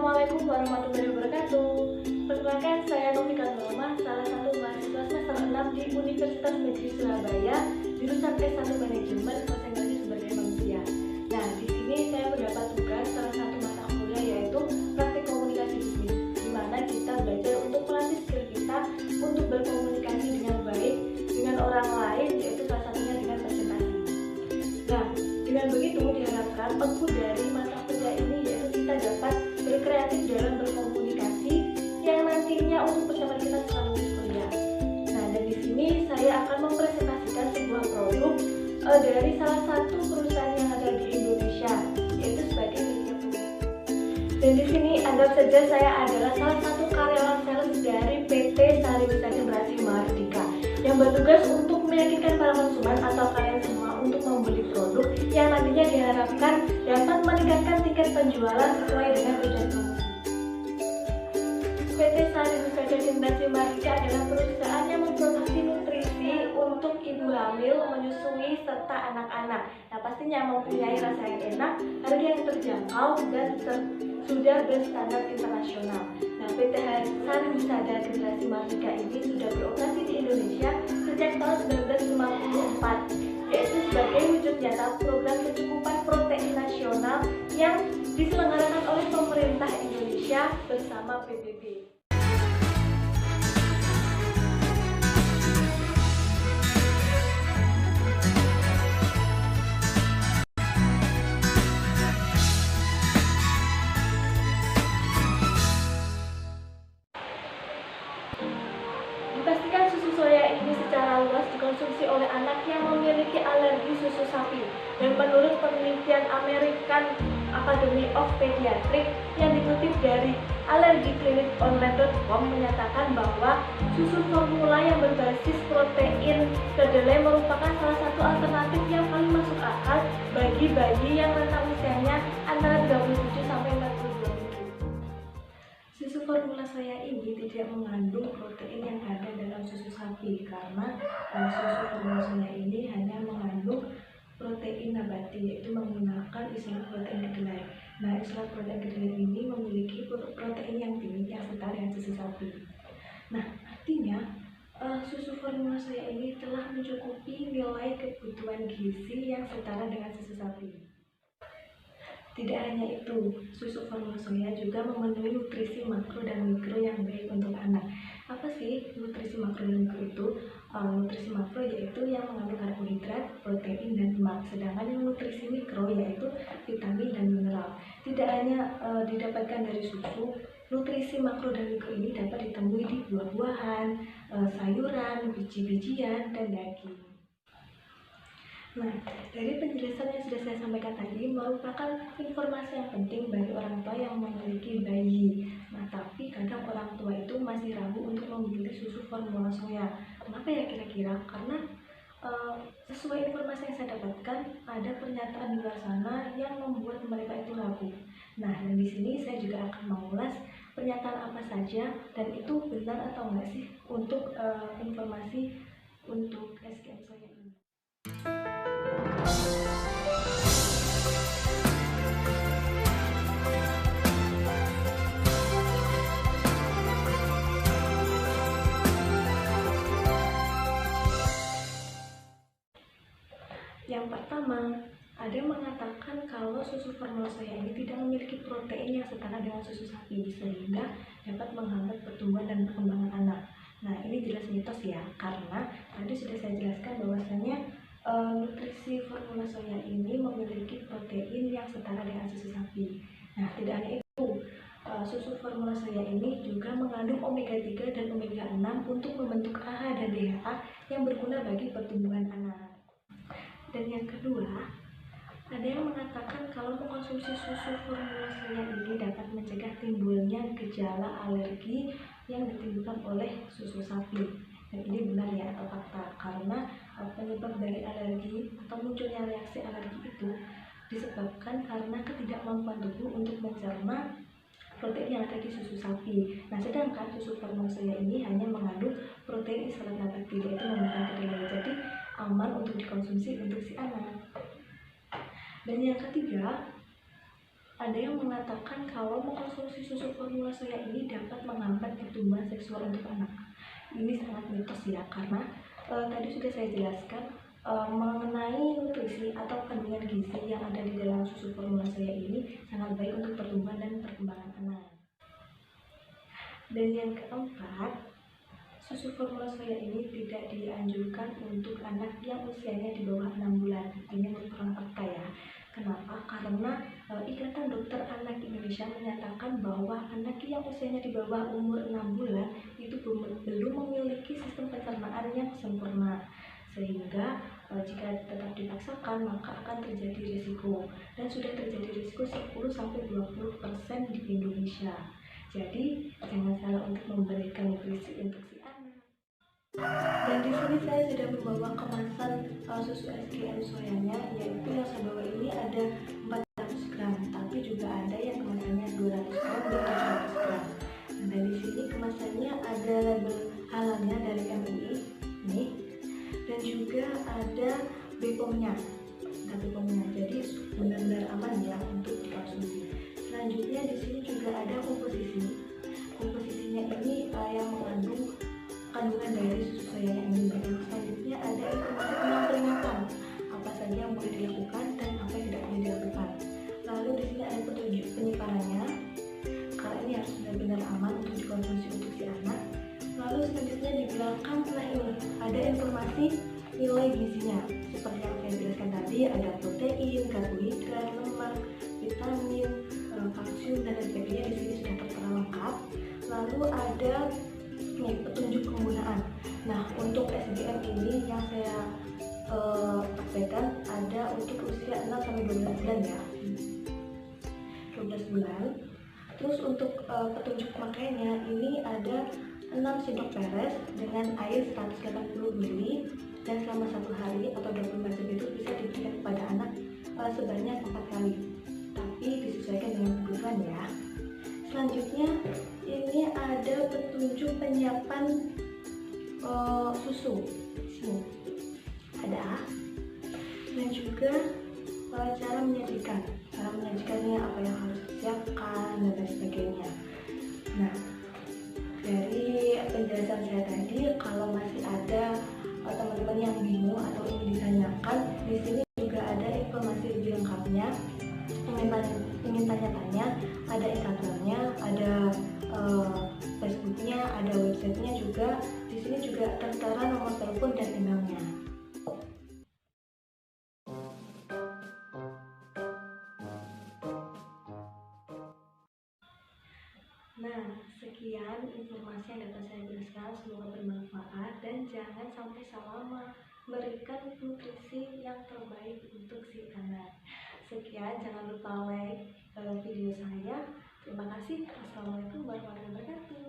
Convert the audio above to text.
Assalamualaikum warahmatullahi wabarakatuh. Perkenalkan, saya Novika Nurma, salah satu mahasiswa semester 6 di Universitas Negeri Surabaya, jurusan S1 Manajemen Konsentrasi Sumber Daya Manusia. Nah, di sini saya mendapat tugas salah satu mata kuliah yaitu praktik komunikasi bisnis, di mana kita belajar untuk melatih skill kita untuk berkomunikasi dengan baik dengan orang lain, yaitu salah satunya dengan presentasi. Nah, dengan begitu diharapkan output dari mata kuliah ini yaitu kita dapat berkreatif dalam berkomunikasi yang nantinya untuk persiapan kita selama kuliah. Nah, dan di sini saya akan mempresentasikan sebuah produk dari salah satu perusahaan yang ada di Indonesia, yaitu sebagai media produk. Dan di sini anggap saja saya adalah salah satu karyawan sales dari PT Sari Wisata Berasi Mahardika yang bertugas untuk meyakinkan para konsumen atau kalian semua untuk membeli produk yang nantinya diharapkan dapat meningkatkan tingkat penjualan sesuai dengan tujuan promosi. PT Sari Wisata Generasi Mahardika adalah perusahaan yang memproduksi nutrisi untuk ibu hamil, menyusui, serta anak-anak. Nah, pastinya mempunyai rasa yang enak, harga yang terjangkau, dan sudah berstandar internasional. Nah, PT Sari Wisata Generasi Mahardika ini sudah beroperasi di Indonesia sejak tahun 1954, yaitu sebagai wujud nyata program kecukupan protein nasional yang diselenggarakan oleh pemerintah Indonesia bersama PBB. Dipastikan susu soya ini secara luas dikonsumsi oleh anak yang memiliki alergi susu sapi. Dan menurut penelitian American Academy of Pediatrics yang dikutip dari allergicliniconline.com menyatakan bahwa susu formula yang berbasis protein kedelai merupakan salah satu alternatif yang paling masuk akal bagi bayi yang rentang usianya antara 37 sampai 42 minggu. Susu formula soya ini tidak mengandung protein yang ada dalam susu sapi karena susu formula soya ini hanya mengandung protein nabati, yaitu menggunakan isolat protein kedelai. Nah, isolat protein kedelai ini memiliki protein yang tinggi yang setara dengan susu sapi. Nah, artinya susu formula soya ini telah mencukupi nilai kebutuhan gizi yang setara dengan susu sapi. Tidak hanya itu, susu formula soya juga memenuhi nutrisi makro dan mikro yang baik untuk anak. Apa sih nutrisi makro dan mikro itu? Nutrisi makro yaitu yang mengandung karbohidrat, protein, dan lemak. Sedangkan yang nutrisi mikro yaitu vitamin dan mineral. Tidak hanya didapatkan dari susu, nutrisi makro dan mikro ini dapat ditemui di buah-buahan, sayuran, biji-bijian, dan daging. Nah, dari penjelasan yang sudah saya sampaikan tadi merupakan informasi yang penting bagi orang tua yang memiliki bayi. Nah, tapi kadang orang tua itu masih ragu untuk membeli susu formula soya. Kenapa ya kira-kira? Karena sesuai informasi yang saya dapatkan, ada pernyataan di luar sana yang membuat mereka itu ragu. Nah, dan di sini saya juga akan mengulas pernyataan apa saja dan itu benar atau enggak sih untuk informasi untuk SKM soya ini. Yang pertama, ada yang mengatakan kalau susu formula soya ini tidak memiliki protein yang setara dengan susu sapi sehingga dapat menghambat pertumbuhan dan perkembangan anak. Nah, ini jelas mitos ya, karena tadi sudah saya jelaskan bahwasanya nutrisi formula soya ini memiliki protein yang setara dengan susu sapi. Nah, tidak hanya itu, susu formula soya ini juga mengandung omega 3 dan omega 6 untuk membentuk AHA dan DHA yang berguna bagi pertumbuhan anak. Dan yang kedua, ada yang mengatakan kalau mengkonsumsi susu formula soya ini dapat mencegah timbulnya gejala alergi yang ditimbulkan oleh susu sapi. Dan ini benar ya atau fakta, karena penyebab dari alergi atau munculnya reaksi alergi itu disebabkan karena ketidakmampuan tubuh untuk mencerna protein yang ada di susu sapi. Nah, sedangkan susu formula soya ini hanya mengandung protein isolat nabati, yaitu menggunakan kedelai, jadi aman untuk dikonsumsi untuk si anak. Dan yang ketiga, Ada yang mengatakan kalau mengkonsumsi susu formula soya ini dapat menghambat pertumbuhan seksual untuk anak. Ini sangat mitos ya, karena tadi sudah saya jelaskan mengenai nutrisi atau kandungan gizi yang ada di dalam susu formula soya ini sangat baik untuk pertumbuhan dan perkembangan anak. Dan yang keempat, susu formula soya ini tidak dianjurkan untuk anak yang usianya di bawah 6 bulan. Ini merupakan fakta ya. Kenapa? Karena Ikatan Dokter Anak Indonesia menyatakan bahwa anak yang usianya di bawah umur 6 bulan itu belum memiliki sistem pencernaan yang sempurna. Sehingga jika tetap dipaksakan maka akan terjadi risiko, dan sudah terjadi risiko 10-20% di Indonesia. Jadi jangan salah untuk memberikan nutrisi untuk si anak. Dan di sini saya sudah membawa kemasan susu SGM soyanya, yaitu yang saya bawa ini ada 400 gram, tapi juga ada yang kemasannya 200 gram dan 700 gram. Nah, dari sini kemasannya ada label halalnya dari MUI nih, dan juga ada BPOM-nya. Nah, BPOM-nya jadi benar-benar aman ya untuk dikonsumsi. Selanjutnya di sini juga ada komposisi. Komposisinya ini yang mengandung kandungan dari susu soya yang ini. Selanjutnya ada informasi tentang peringatan, apa saja yang boleh dilakukan dan apa yang tidak boleh dilakukan. Lalu di sini ada petunjuk penyimpanannya, kalau ini harus benar-benar aman untuk dikonsumsi untuk si anak. Lalu selanjutnya di belakang ini ada informasi nilai gizinya, seperti yang saya jelaskan tadi, ada protein, karbohidrat, lemak, vitamin, kalsium dan sebagainya. Di sini sudah tertera lengkap. Lalu ada petunjuk penggunaan. Nah, untuk SGM ini yang saya praktekkan ada untuk usia 6-12 bulan ya, 12 bulan. Terus untuk petunjuk pemakaiannya ini ada 6 sendok peres dengan air 180 ml, dan selama 1 hari atau 24 jam itu bisa diberikan kepada anak sebanyak 4 kali, tapi disesuaikan dengan kebutuhan ya. Selanjutnya ini ada petunjuk penyiapan susu. Sini ada, dan juga cara menyajikannya, apa yang harus disiapkan dan lain sebagainya. Nah, dari penjelasan saya tadi, kalau masih ada teman-teman yang bingung atau ingin ditanyakan, di sini juga ada informasi lebih lengkapnya. Ingin tanya-tanya, ada Instagramnya, ada Facebooknya, ada websitenya juga. Di sini juga tertera nomor telepon dan emailnya. Nah, sekian informasi yang dapat saya jelaskan, semoga bermanfaat dan jangan sampai salah memberikan nutrisi yang terbaik untuk si anak. Sekian, jangan lupa like video saya. Terima kasih. Assalamualaikum warahmatullahi wabarakatuh.